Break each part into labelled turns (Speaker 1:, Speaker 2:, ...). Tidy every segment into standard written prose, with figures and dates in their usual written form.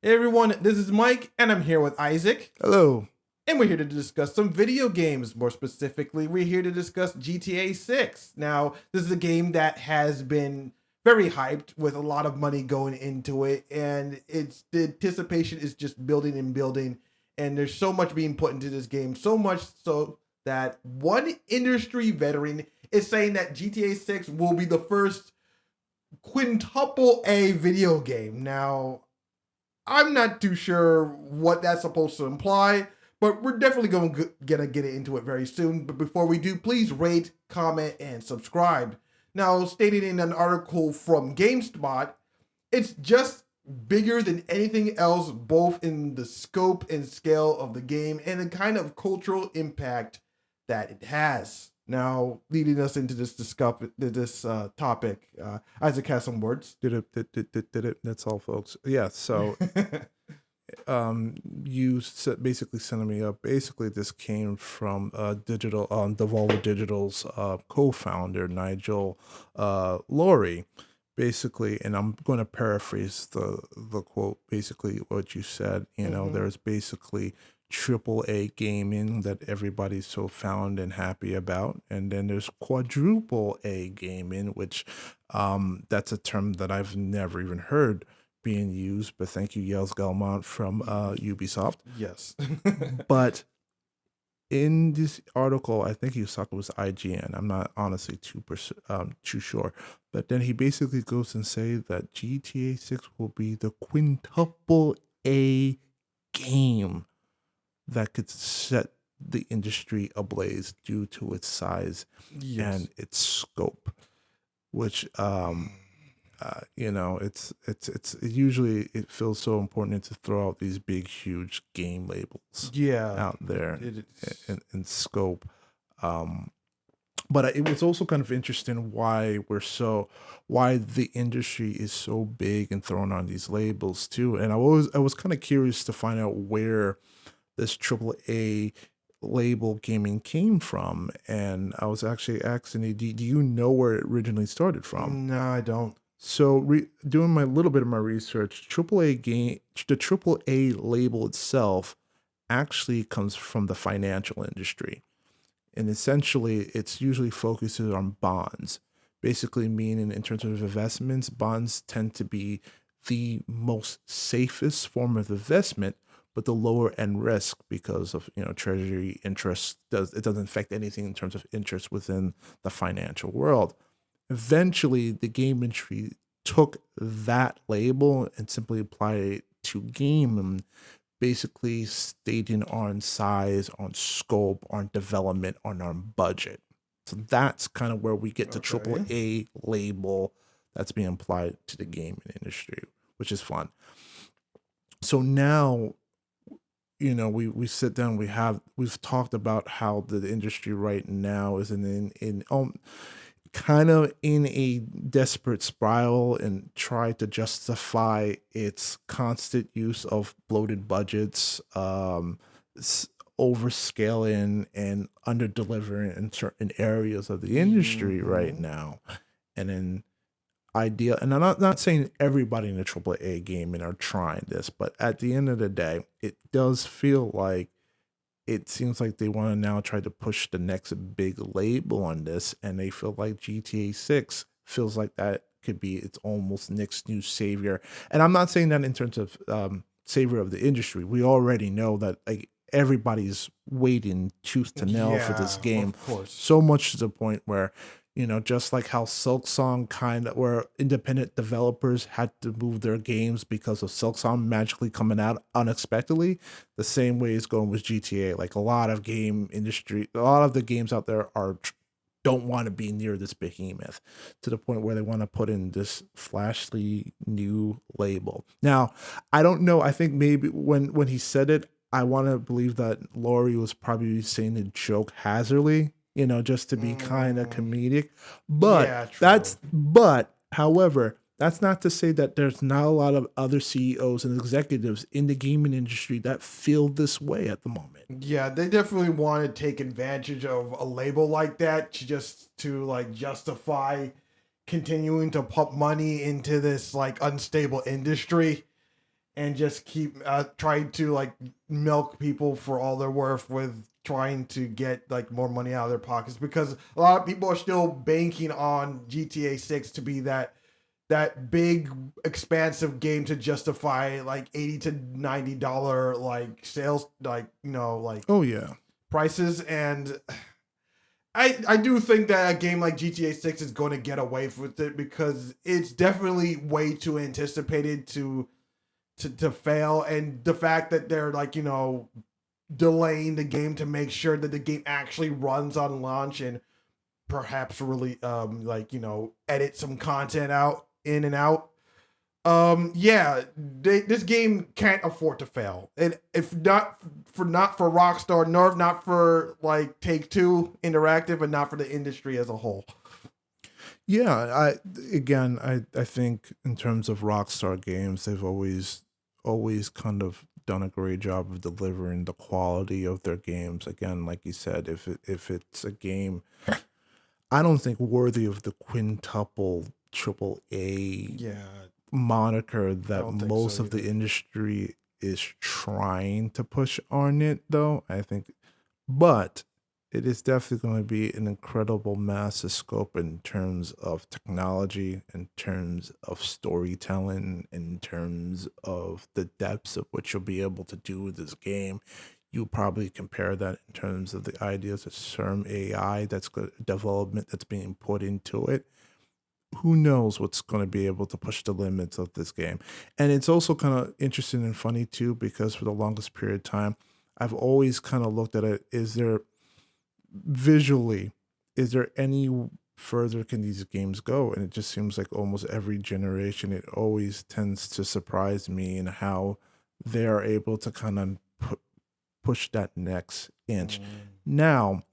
Speaker 1: Hey everyone, this is Mike, and I'm here with Isaac,
Speaker 2: Hello.
Speaker 1: and we're here to discuss some video games. More specifically, we're here to discuss GTA 6. Now, this is a game that has been very hyped with a lot of money going into it, and the anticipation is just building and building, and there's so much being put into this game, so much so that one industry veteran is saying that GTA 6 will be the first quintuple A video game. Now, I'm not too sure what that's supposed to imply, but we're definitely gonna get into it very soon. But before we do, please rate, comment, and subscribe. Now, stated in an article from GameSpot, it's just bigger than anything else, both in the scope and scale of the game and the kind of cultural impact that it has. Now, leading us into this topic, Isaac has some words.
Speaker 2: Did it. That's all, folks. Yeah. So, basically sending me up. Basically, this came from Devolver Digital's co-founder Nigel Laurie. Basically, and I'm going to paraphrase the quote. Basically, what you said. There's basically triple A gaming that everybody's so found and happy about, and then there's quadruple A gaming, which that's a term that I've never even heard being used, but thank you, Yels Galmont from Ubisoft.
Speaker 1: Yes.
Speaker 2: But in this article, I think he was talking with IGN. I'm not honestly too sure, but then he basically goes and say that GTA 6 will be the quintuple A game that could set the industry ablaze due to its size and its scope, which it's usually it feels so important to throw out these big huge game labels out there in scope. But it was also kind of interesting why the industry is so big and throwing on these labels too. And I was kind of curious to find out where this triple A label gaming came from, and I was actually asking you, do you know where it originally started from?
Speaker 1: No, I don't.
Speaker 2: So, doing my little bit of my research, the triple A label itself actually comes from the financial industry, and essentially, it's usually focuses on bonds. Basically, meaning in terms of investments, bonds tend to be the most safest form of investment, but the lower end risk because of treasury interest doesn't affect anything in terms of interest within the financial world. Eventually, the game industry took that label and simply applied it to game, basically stating on size, on scope, on development, on budget. So that's kind of where we get the triple A label that's being applied to the gaming industry, which is fun. So now, we sit down, we've talked about how the industry right now is in kind of in a desperate spiral and try to justify its constant use of bloated budgets, overscaling and under delivering in certain areas of the industry right now. And then and I'm not saying everybody in the AAA gaming are trying this, but at the end of the day, it does feel like it seems like they want to now try to push the next big label on this, and they feel like GTA 6 feels like that could be its almost next new savior. And I'm not saying that in terms of savior of the industry. We already know that like everybody's waiting tooth to nail for this game,
Speaker 1: of course.
Speaker 2: so much to the point where just like how Silksong where independent developers had to move their games because of Silksong magically coming out unexpectedly, the same way is going with GTA. Like a lot of the games out there don't want to be near this behemoth to the point where they want to put in this flashy new label. Now, I don't know. I think maybe when he said it, I want to believe that Laurie was probably saying the joke hazardly, just to be kind of comedic. But however, that's not to say that there's not a lot of other CEOs and executives in the gaming industry that feel this way at the moment.
Speaker 1: Yeah, they definitely want to take advantage of a label like that to like justify continuing to pump money into this like unstable industry. and just keep trying to like milk people for all they're worth with trying to get like more money out of their pockets, because a lot of people are still banking on GTA 6 to be that big expansive game to justify like $80 to $90 like sales, like, you know, like
Speaker 2: Oh yeah.
Speaker 1: prices. And I do think that a game like GTA 6 is going to get away with it, because it's definitely way too anticipated to fail. And the fact that they're like, you know, delaying the game to make sure that the game actually runs on launch, and perhaps really like, you know, edit some content out in and out. Yeah, this game can't afford to fail. And if not for Rockstar, nor not for like Take-Two Interactive, and not for the industry as a whole.
Speaker 2: Yeah, I think in terms of Rockstar games, they've always kind of done a great job of delivering the quality of their games. Again, like you said, if it's a game, I don't think worthy of the quintuple AAA
Speaker 1: Yeah,
Speaker 2: moniker that
Speaker 1: don't think
Speaker 2: most
Speaker 1: so
Speaker 2: of the
Speaker 1: either.
Speaker 2: industry is trying to push on it, though. I think, but it is definitely going to be an incredible massive scope in terms of technology, in terms of storytelling, in terms of the depths of what you'll be able to do with this game. You probably compare that in terms of the ideas of CERM AI that's good development that's being put into it. Who knows what's going to be able to push the limits of this game. And it's also kind of interesting and funny too, because for the longest period of time, I've always kind of looked at it, is there visually, is there any further can these games go? And it just seems like almost every generation, it always tends to surprise me in how they are able to kind of push that next inch. Now,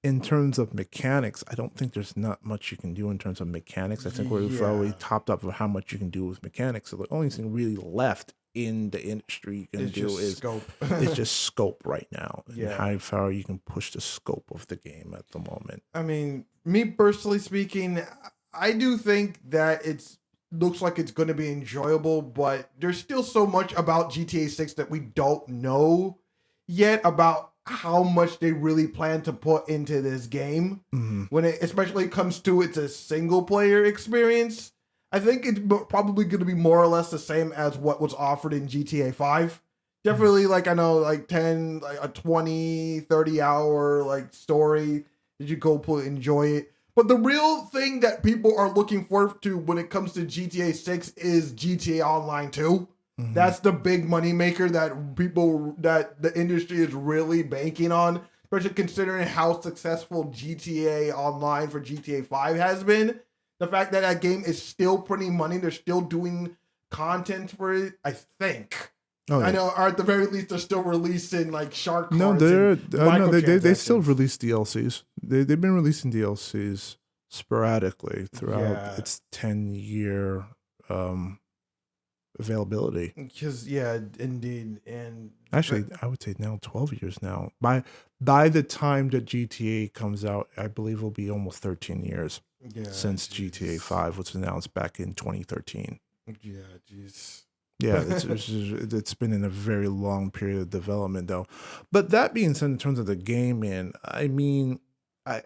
Speaker 2: in terms of mechanics, I don't think there's not much you can do in terms of mechanics. I think we've already topped up of how much you can do with mechanics. So the only thing really left in the industry you can do is
Speaker 1: scope.
Speaker 2: It's just scope right now, and
Speaker 1: Yeah.
Speaker 2: how far you can push the scope of the game at the moment.
Speaker 1: I mean, me personally speaking, I do think that it's looks like it's going to be enjoyable, but there's still so much about GTA 6 that we don't know yet about how much they really plan to put into this game.
Speaker 2: Mhm.
Speaker 1: When it especially comes to it's a single player experience, I think it's probably going to be more or less the same as what was offered in GTA 5. Definitely, like, I know, like 10, like a 20, 30 hour like story that you go play, enjoy it. But the real thing that people are looking forward to when it comes to GTA 6 is GTA Online 2.
Speaker 2: Mhm.
Speaker 1: That's the big money maker that the industry is really banking on, especially considering how successful GTA Online for GTA 5 has been. The fact that that game is still printing money, they're still doing content for it, I think.
Speaker 2: Oh,
Speaker 1: I
Speaker 2: yeah.
Speaker 1: know, or at the very least, they're still releasing like shark
Speaker 2: No,
Speaker 1: cards
Speaker 2: they're
Speaker 1: and
Speaker 2: no, they still
Speaker 1: microtransactions.
Speaker 2: release DLCs. They've been releasing DLCs sporadically throughout
Speaker 1: Yeah.
Speaker 2: its 10-year availability.
Speaker 1: Because yeah, indeed, and
Speaker 2: Actually, I would say now 12 years now. By the time that GTA comes out, I believe it'll be almost 13 years
Speaker 1: yeah,
Speaker 2: since
Speaker 1: jeez.
Speaker 2: GTA 5 was announced back in 2013.
Speaker 1: Yeah, jeez.
Speaker 2: Yeah, it's been in a very long period of development though. But that being said, in terms of the game, man, I mean, I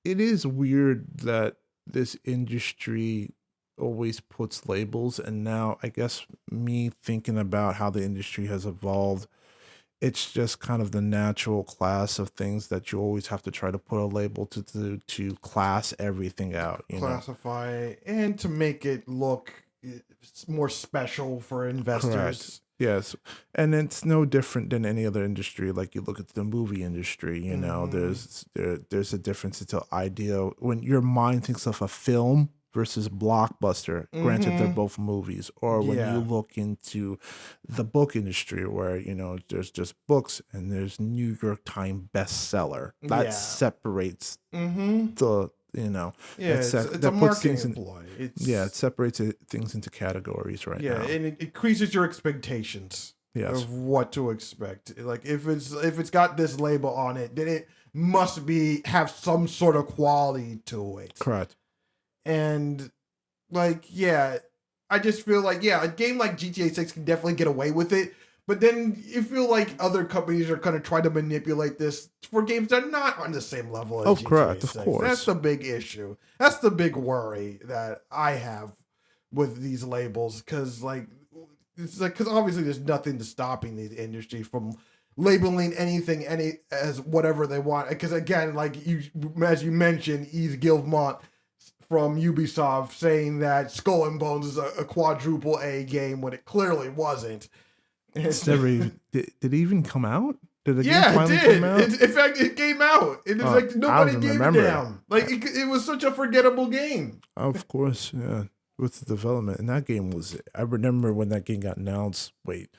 Speaker 2: it is weird that this industry always puts labels, and now I guess me thinking about how the industry has evolved, it's just kind of the natural class of things that you always have to try to put a label to class everything out, you know.
Speaker 1: Classify and to make it look more special for investors.
Speaker 2: Correct. Yes. And it's no different than any other industry. Like you look at the movie industry, you know, there's a difference into idea when your mind thinks of a film versus blockbuster. Granted, they're both movies. Or when you look into the book industry, where you know there's just books and there's New York Times bestseller that separates the
Speaker 1: it's
Speaker 2: that
Speaker 1: a
Speaker 2: puts things
Speaker 1: marketing
Speaker 2: in
Speaker 1: ploy.
Speaker 2: it separates things into categories right now.
Speaker 1: And it increases your expectations of what to expect. Like if it's got this label on it, then it must have some sort of quality to it.
Speaker 2: Correct.
Speaker 1: And like, yeah, I just feel like, yeah, a game like GTA 6 can definitely get away with it. But then you feel like other companies are going to try to manipulate this for games that are not on the same level as
Speaker 2: Oh, correct,
Speaker 1: GTA
Speaker 2: of
Speaker 1: 6. That's
Speaker 2: course.
Speaker 1: the big issue. That's the big worry that I have with these labels. Because, like, it's like, because obviously there's nothing to stopping the industry from labeling anything as whatever they want. Because again, like as you mentioned, Yves Guillemot from Ubisoft saying that Skull and Bones is a quadruple A game when it clearly wasn't.
Speaker 2: It's never even did it even come out? Did the game
Speaker 1: Yeah, it
Speaker 2: finally
Speaker 1: did.
Speaker 2: come out?
Speaker 1: In fact, it came out. It is like
Speaker 2: I
Speaker 1: nobody
Speaker 2: don't
Speaker 1: gave a
Speaker 2: remember.
Speaker 1: damn. Like it was such a forgettable game.
Speaker 2: Of course, yeah. With the development, and that game was. I remember when that game got announced. Wait,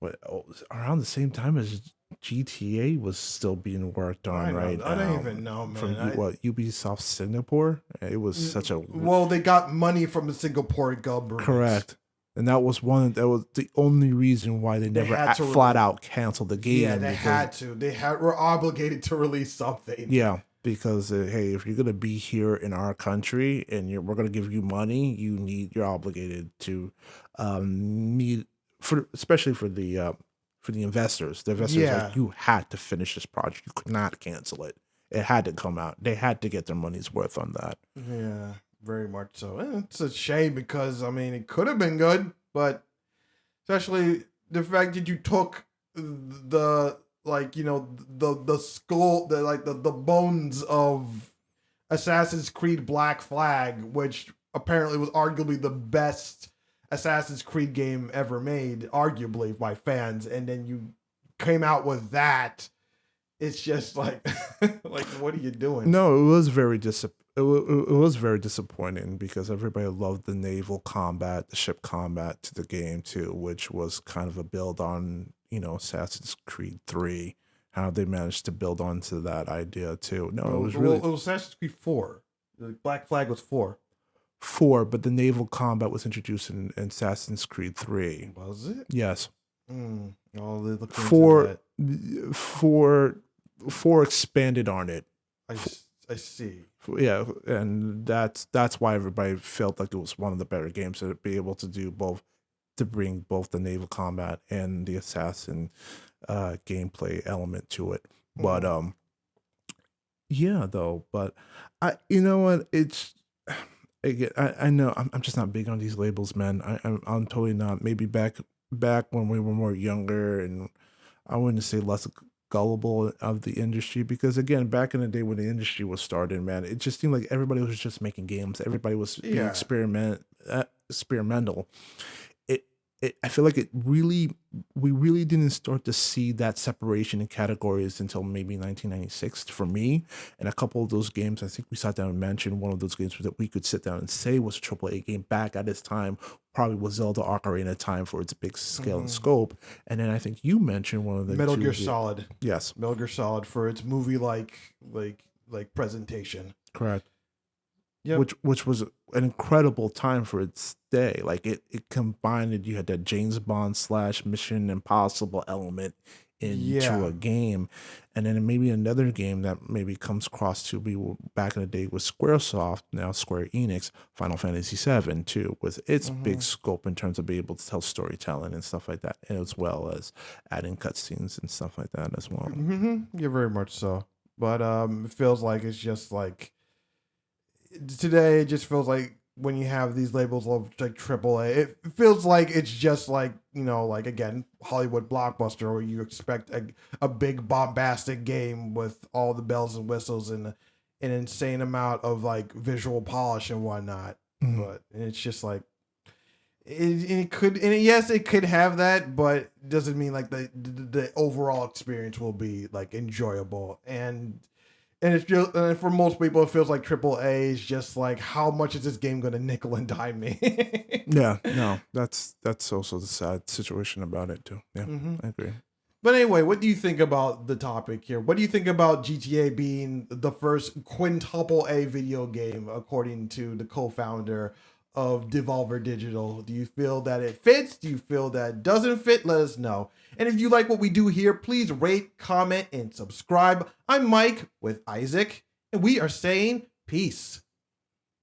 Speaker 2: what? Oh, around the same time as GTA was still being worked on, right?
Speaker 1: I don't even know, man.
Speaker 2: From Ubisoft Singapore. It was such a
Speaker 1: well, they got money from the Singapore government.
Speaker 2: correct, and that was the only reason why they never flat out canceled the game.
Speaker 1: Yeah, they had to. Were obligated to release something.
Speaker 2: Yeah. Because hey, if you're gonna be here in our country and we're gonna give you money, you're obligated to meet especially for the investors. The investors, like, you had to finish this project. You could not cancel it. It had to come out. They had to get their money's worth on that.
Speaker 1: Yeah, very much so. And it's a shame because I mean it could have been good, but especially the fact that you took the the skull, the bones of Assassin's Creed Black Flag, which apparently was arguably the best Assassin's Creed game ever made, arguably by fans, and then you came out with that. It's just like, like, what are you doing?
Speaker 2: No, it was very it was very disappointing because everybody loved the naval combat, the ship combat to the game too, which was kind of a build on Assassin's Creed 3. How they managed to build onto that idea too. No, it was really
Speaker 1: it was Assassin's Creed 4. The Black Flag was 4.
Speaker 2: 4, but the naval combat was introduced in Assassin's Creed 3.
Speaker 1: Was it?
Speaker 2: Yes.
Speaker 1: Oh, they looked
Speaker 2: into that. 4 expanded on it.
Speaker 1: I see.
Speaker 2: Yeah, and that's why everybody felt like it was one of the better games to be able to do both, to bring both the naval combat and the assassin gameplay element to it. But yeah, though. But you know what? It's again, I know I'm just not big on these labels, man. I'm totally not. Maybe back when we were more younger, and I wouldn't say less gullible of the industry, because again, back in the day when the industry was started, man, it just seemed like everybody was just making games. Everybody was being experimental. I feel like we really didn't start to see that separation in categories until maybe 1996 for me. And a couple of those games, I think we sat down and mentioned one of those games that we could sit down and say was a AAA game back at its time, probably was Zelda Ocarina of Time for its big scale and scope. And then I think you mentioned one of the
Speaker 1: Metal Gear Solid.
Speaker 2: Yes.
Speaker 1: Metal Gear Solid for its movie like presentation.
Speaker 2: Correct.
Speaker 1: Yep.
Speaker 2: Which was an incredible time for its day. Like it combined it. You had that James Bond / Mission Impossible element into a game, and then maybe another game that maybe comes across to be back in the day was SquareSoft, now Square Enix, Final Fantasy VII too, with its big scope in terms of being able to tell storytelling and stuff like that, as well as adding cutscenes and stuff like that as well.
Speaker 1: Yeah, very much so. But it feels like it's just like today. It just feels like when you have these labels of like AAA, it feels like it's just like, like again, Hollywood blockbuster, where you expect a big bombastic game with all the bells and whistles and an insane amount of like visual polish and whatnot. But it's just like it could, and yes, it could have that, but doesn't mean like the overall experience will be like enjoyable. And it's just, for most people, it feels like AAA is just like, how much is this game going to nickel and dime me?
Speaker 2: Yeah, no, that's also the sad situation about it too. Yeah, I agree.
Speaker 1: But anyway, what do you think about the topic here? What do you think about GTA being the first quintuple A video game, according to the co-founder of Devolver Digital? Do you feel that it fits? Do you feel that it doesn't fit? Let us know. And if you like what we do here, please rate, comment, and subscribe. I'm Mike with Isaac, and we are saying peace.